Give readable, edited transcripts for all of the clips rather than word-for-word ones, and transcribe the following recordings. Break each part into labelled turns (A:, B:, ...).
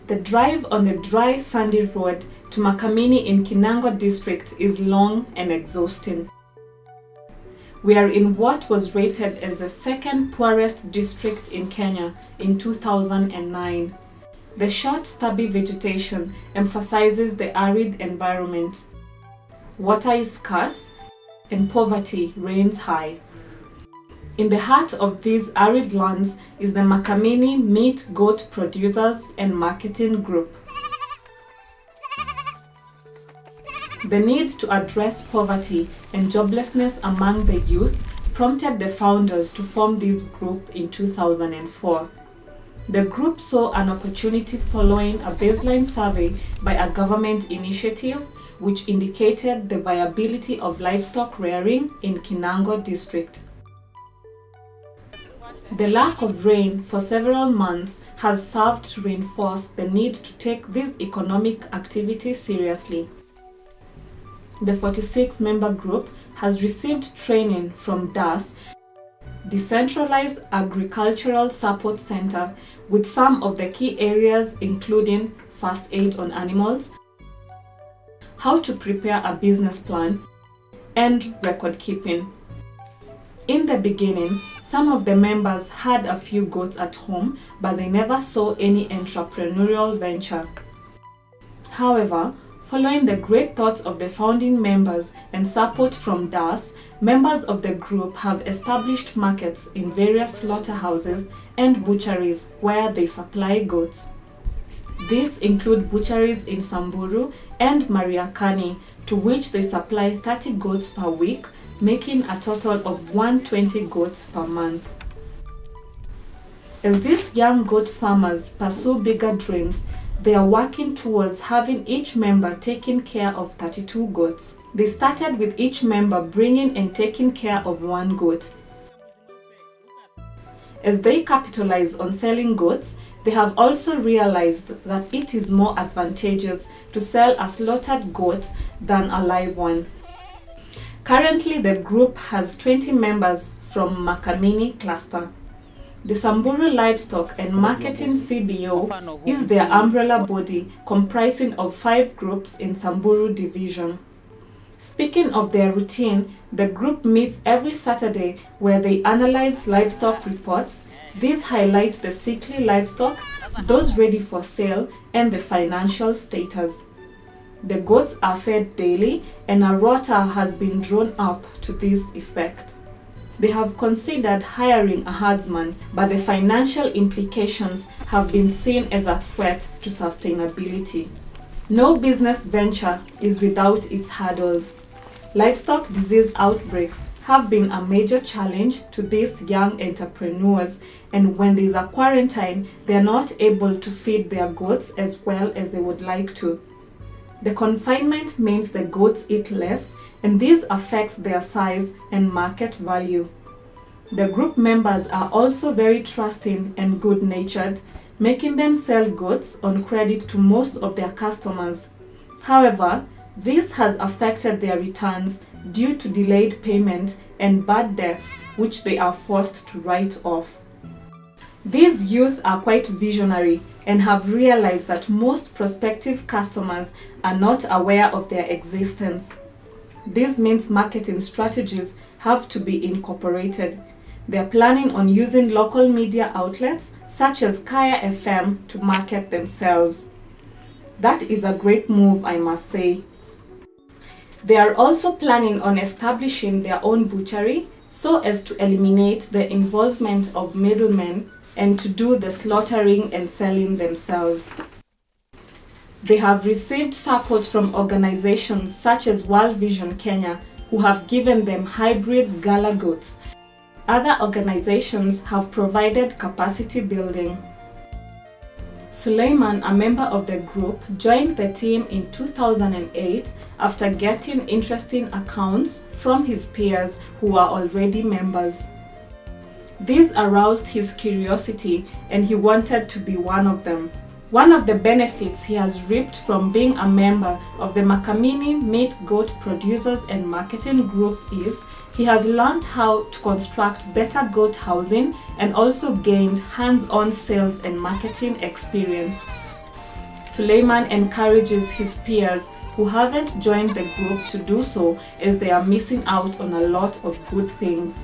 A: The drive on the dry, sandy road to Makamini in Kinango district is long and exhausting. We are in what was rated as the second poorest district in Kenya in 2009. The short, stubby vegetation emphasizes the arid environment. Water is scarce and poverty reigns high. In the heart of these arid lands is the Makamini Meat Goat Producers and Marketing Group. The need to address poverty and joblessness among the youth prompted the founders to form this group in 2004. The group saw an opportunity following a baseline survey by a government initiative which indicated the viability of livestock rearing in Kinango district. The lack of rain for several months has served to reinforce the need to take this economic activity seriously. The 46-member group has received training from DAS, Decentralized Agricultural Support Center, with some of the key areas including first aid on animals, how to prepare a business plan, and record keeping. In the beginning, some of the members had a few goats at home, but they never saw any entrepreneurial venture. However, following the great thoughts of the founding members and support from DAS, members of the group have established markets in various slaughterhouses and butcheries where they supply goats. These include butcheries in Samburu and Mariakani, to which they supply 30 goats per week, making a total of 120 goats per month. As these young goat farmers pursue bigger dreams, they are working towards having each member taking care of 32 goats. They started with each member bringing and taking care of one goat. As they capitalize on selling goats, they have also realized that it is more advantageous to sell a slaughtered goat than a live one. Currently, the group has 20 members from Makamini cluster. The Samburu Livestock and Marketing CBO is their umbrella body comprising of 5 groups in Samburu division. Speaking of their routine, the group meets every Saturday where they analyze livestock reports. These highlight the sickly livestock, those ready for sale, and the financial status. The goats are fed daily and a rota has been drawn up to this effect. They have considered hiring a herdsman, but the financial implications have been seen as a threat to sustainability. No business venture is without its hurdles. Livestock disease outbreaks have been a major challenge to these young entrepreneurs, and when there is a quarantine, they are not able to feed their goats as well as they would like to. The confinement means the goats eat less, and this affects their size and market value. The group members are also very trusting and good-natured, making them sell goats on credit to most of their customers. However, this has affected their returns due to delayed payment and bad debts which they are forced to write off. These youth are quite visionary and have realized that most prospective customers are not aware of their existence. This means marketing strategies have to be incorporated. They are planning on using local media outlets such as Kaya FM to market themselves. That is a great move, I must say. They are also planning on establishing their own butchery so as to eliminate the involvement of middlemen and to do the slaughtering and selling themselves. They have received support from organizations such as World Vision Kenya, who have given them hybrid gala goats. Other organizations have provided capacity building. Suleiman, a member of the group, joined the team in 2008 after getting interesting accounts from his peers who are already members. This aroused his curiosity and he wanted to be one of them. One of the benefits he has reaped from being a member of the Makamini Meat Goat Producers and Marketing Group is he has learned how to construct better goat housing and also gained hands-on sales and marketing experience. Suleiman encourages his peers who haven't joined the group to do so, as they are missing out on a lot of good things.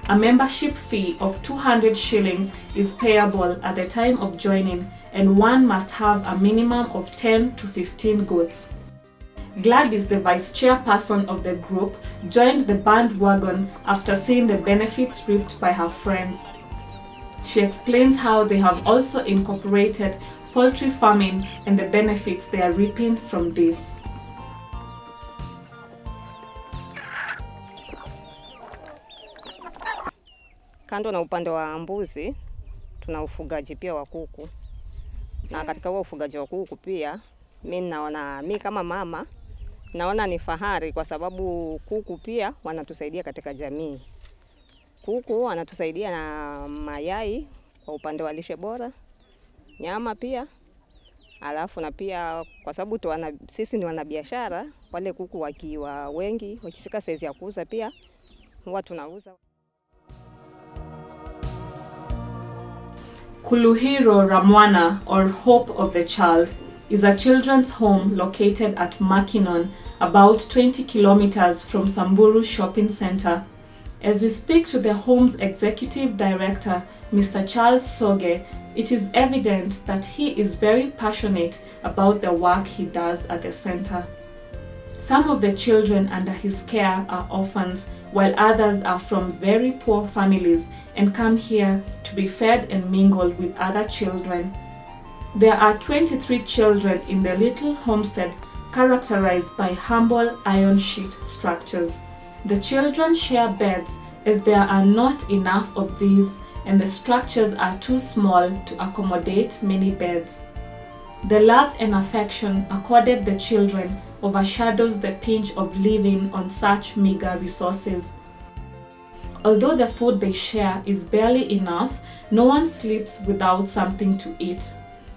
A: A membership fee of 200 shillings is payable at the time of joining, and one must have a minimum of 10 to 15 goats. Gladys, the vice chairperson of the group, joined the bandwagon after seeing the benefits reaped by her friends. She explains how they have also incorporated poultry farming and the benefits they are reaping from this.
B: Kando na upande wa mbuzi, tuna ufugaji pia wa kuku. Na katika huo ufugaji wa kuku pia, mimi kama mama, naona ni fahari kwa sababu kuku pia wanatusaidia katika jamii. Kuku wanatusaidia na mayai kwa upande wa lishe bora, nyama pia. Alafu na pia kwa sababu sisi ni wanabiashara, wale kuku wakiwa wengi, wakifika saizi ya kuuza pia, huwa tunauza.
A: Kuluhiro Ramwana, or Hope of the Child, is a children's home located at Makinon, about 20 kilometers from Samburu Shopping Center. As we speak to the home's executive director, Mr. Charles Soge, it is evident that he is very passionate about the work he does at the center. Some of the children under his care are orphans, while others are from very poor families and come here to be fed and mingled with other children. There are 23 children in the little homestead, characterized by humble iron sheet structures. The children share beds, as there are not enough of these and the structures are too small to accommodate many beds. The love and affection accorded the children overshadows the pinch of living on such meager resources. Although the food they share is barely enough, no one sleeps without something to eat.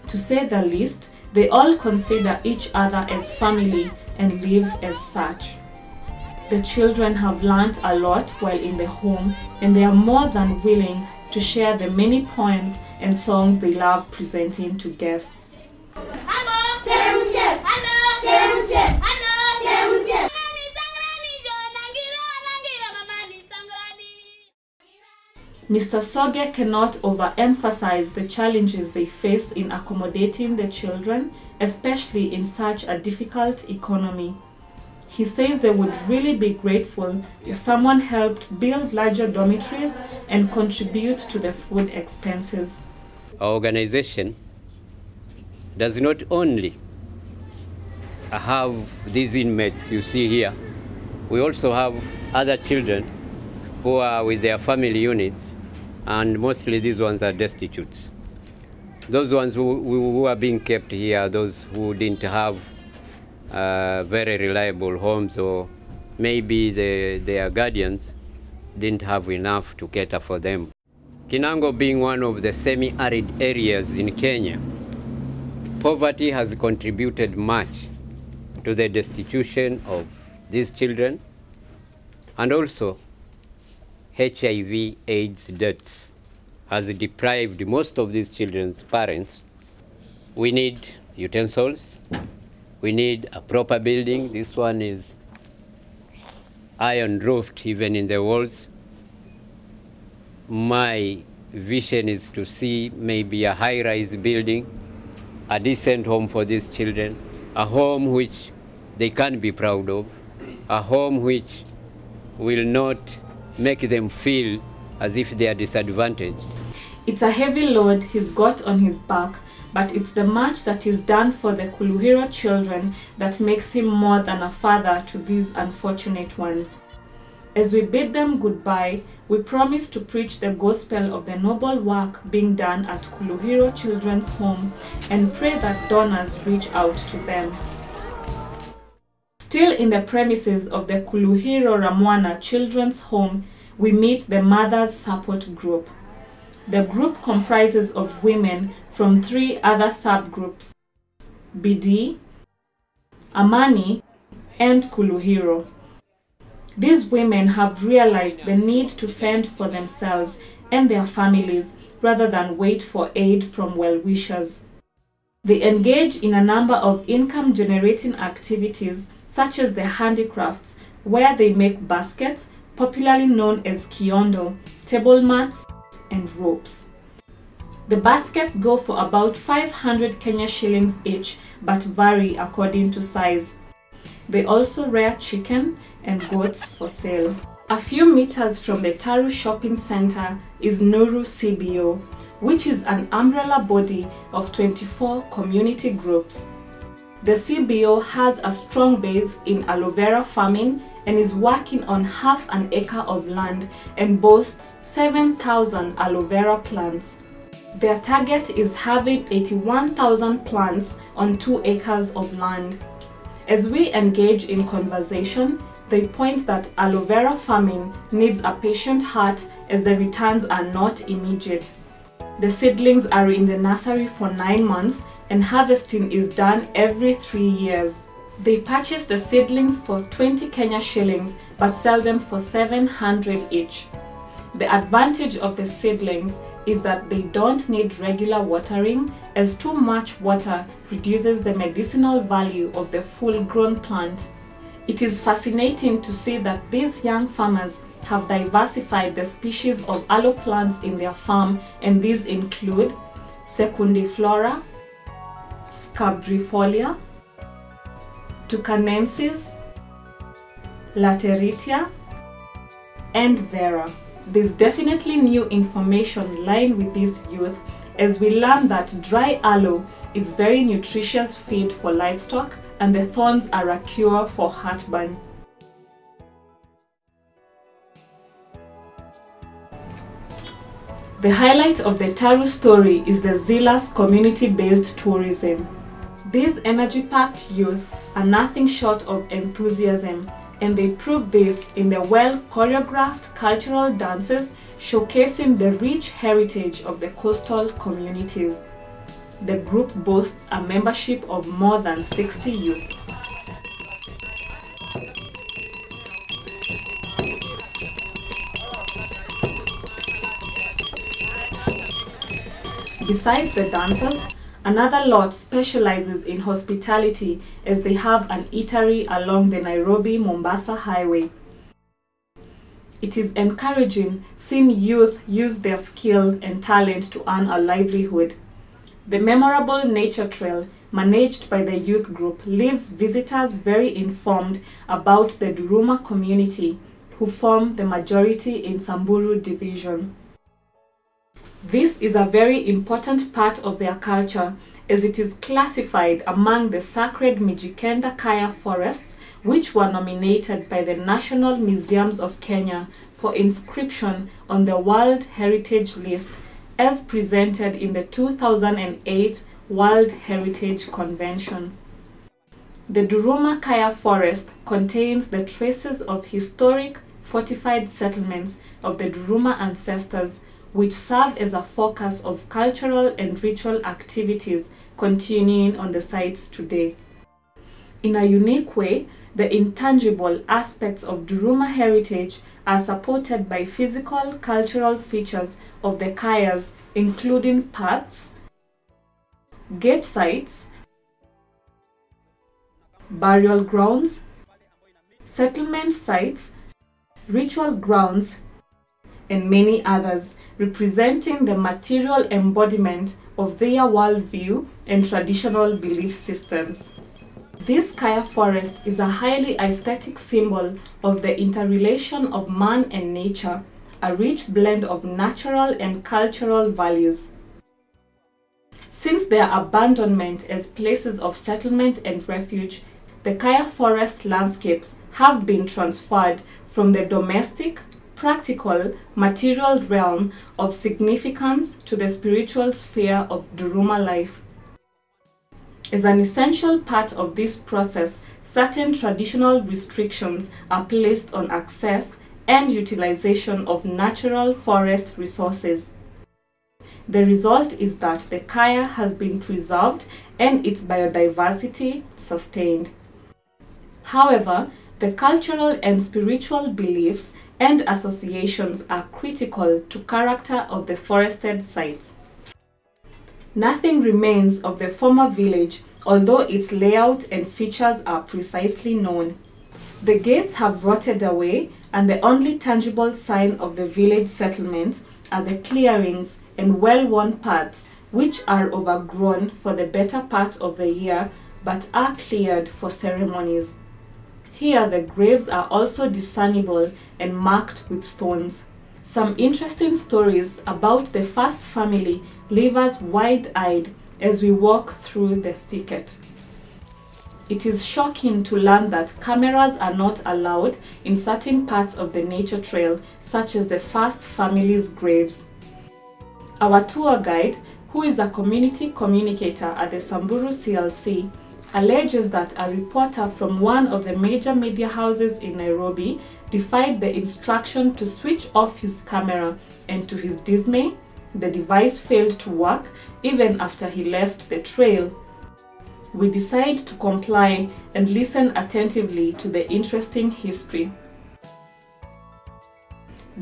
A: To say the least, they all consider each other as family and live as such. The children have learnt a lot while in the home, and they are more than willing to share the many poems and songs they love presenting to guests. Mr. Soge cannot overemphasize the challenges they face in accommodating the children, especially in such a difficult economy. He says they would really be grateful if someone helped build larger dormitories and contribute to the food expenses.
C: Our organization does not only have these inmates you see here, we also have other children who are with their family units, and mostly these ones are destitute. Those ones who are being kept here are those who didn't have very reliable homes, or maybe their guardians didn't have enough to cater for them. Kinango being one of the semi-arid areas in Kenya, poverty has contributed much to the destitution of these children, and also HIV/AIDS deaths has deprived most of these children's parents. We need utensils, we need a proper building. This one is iron roofed even in the walls. My vision is to see maybe a high-rise building, a decent home for these children, a home which they can be proud of, a home which will not make them feel as if they are disadvantaged.
A: It's a heavy load he's got on his back, but it's the much that is done for the Kuluhiro children that makes him more than a father to these unfortunate ones. As we bid them goodbye, we promise to preach the gospel of the noble work being done at Kuluhiro Children's Home and pray that donors reach out to them. Still in the premises of the Kuluhiro Ramwana Children's Home, we meet the Mothers Support Group. The group comprises of women from 3 other subgroups: Bidii, Amani, and Kuluhiro. These women have realized the need to fend for themselves and their families rather than wait for aid from well-wishers. They engage in a number of income-generating activities such as the handicrafts, where they make baskets, popularly known as kiondo, table mats, and ropes. The baskets go for about 500 Kenya shillings each, but vary according to size. They also rear chicken and goats for sale. A few meters from the Taru shopping center is Nuru CBO, which is an umbrella body of 24 community groups. The CBO has a strong base in aloe vera farming and is working on half an acre of land and boasts 7,000 aloe vera plants. Their target is having 81,000 plants on 2 acres of land. As we engage in conversation, they point that aloe vera farming needs a patient heart as the returns are not immediate. The seedlings are in the nursery for 9 months and harvesting is done every 3 years. They purchase the seedlings for 20 Kenya shillings but sell them for 700 each. The advantage of the seedlings is that they don't need regular watering, as too much water reduces the medicinal value of the full-grown plant. It is fascinating to see that these young farmers have diversified the species of aloe plants in their farm, and these include secundiflora, scabrifolia, tucanensis, lateritia, and vera. There's definitely new information lying with this youth as we learn that dry aloe is very nutritious feed for livestock and the thorns are a cure for heartburn. The highlight of the Taru story is the zealous community-based tourism. These energy-packed youth are nothing short of enthusiasm, and they prove this in the well-choreographed cultural dances showcasing the rich heritage of the coastal communities. The group boasts a membership of more than 60 youth. Besides the dancers, another lot specializes in hospitality as they have an eatery along the Nairobi-Mombasa highway. It is encouraging seeing youth use their skill and talent to earn a livelihood. The memorable nature trail managed by the youth group leaves visitors very informed about the Duruma community, who form the majority in Samburu division. This is a very important part of their culture as it is classified among the sacred Mijikenda Kaya forests, which were nominated by the National Museums of Kenya for inscription on the World Heritage List as presented in the 2008 World Heritage Convention. The Duruma Kaya forest contains the traces of historic fortified settlements of the Duruma ancestors, which serve as a focus of cultural and ritual activities continuing on the sites today. In a unique way, the intangible aspects of Duruma heritage are supported by physical cultural features of the Kayas, including paths, gate sites, burial grounds, settlement sites, ritual grounds, and many others, representing the material embodiment of their worldview and traditional belief systems. This Kaya forest is a highly aesthetic symbol of the interrelation of man and nature, a rich blend of natural and cultural values. Since their abandonment as places of settlement and refuge, the Kaya forest landscapes have been transferred from the domestic, practical, material realm of significance to the spiritual sphere of Duruma life. As an essential part of this process, certain traditional restrictions are placed on access and utilization of natural forest resources. The result is that the Kaya has been preserved and its biodiversity sustained. However, the cultural and spiritual beliefs and associations are critical to character of the forested sites. Nothing remains of the former village, although its layout and features are precisely known. The gates have rotted away, and the only tangible sign of the village settlement are the clearings and well-worn paths, which are overgrown for the better part of the year but are cleared for ceremonies. Here the graves are also discernible and marked with stones. Some interesting stories about the first family leave us wide-eyed as we walk through the thicket. It is shocking to learn that cameras are not allowed in certain parts of the nature trail, such as the first family's graves. Our tour guide, who is a community communicator at the Samburu CLC, alleges that a reporter from one of the major media houses in Nairobi defied the instruction to switch off his camera, and to his dismay, the device failed to work even after he left the trail. We decide to comply and listen attentively to the interesting history.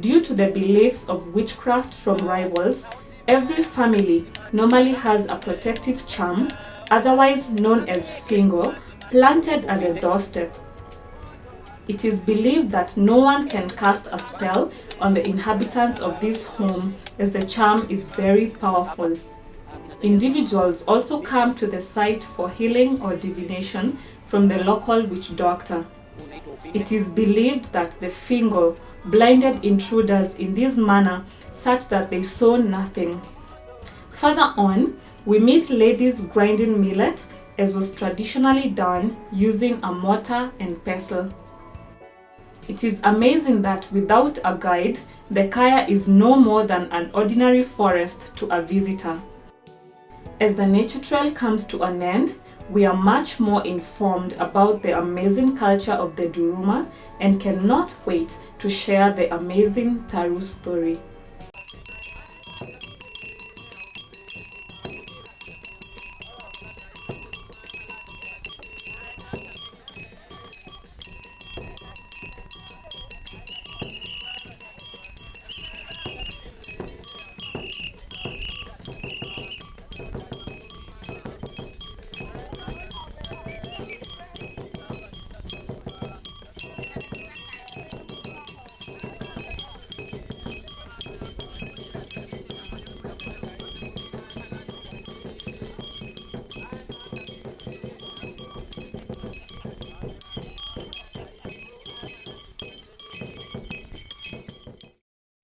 A: Due to the beliefs of witchcraft from rivals, every family normally has a protective charm, otherwise known as fingo, planted at the doorstep. It is believed that no one can cast a spell on the inhabitants of this home, as the charm is very powerful. Individuals also come to the site for healing or divination from the local witch doctor. It is believed that the fingo blinded intruders in this manner such that they saw nothing. Further on, we meet ladies grinding millet, as was traditionally done using a mortar and pestle. It is amazing that without a guide, the Kaya is no more than an ordinary forest to a visitor. As the nature trail comes to an end, we are much more informed about the amazing culture of the Duruma and cannot wait to share the amazing Taru story.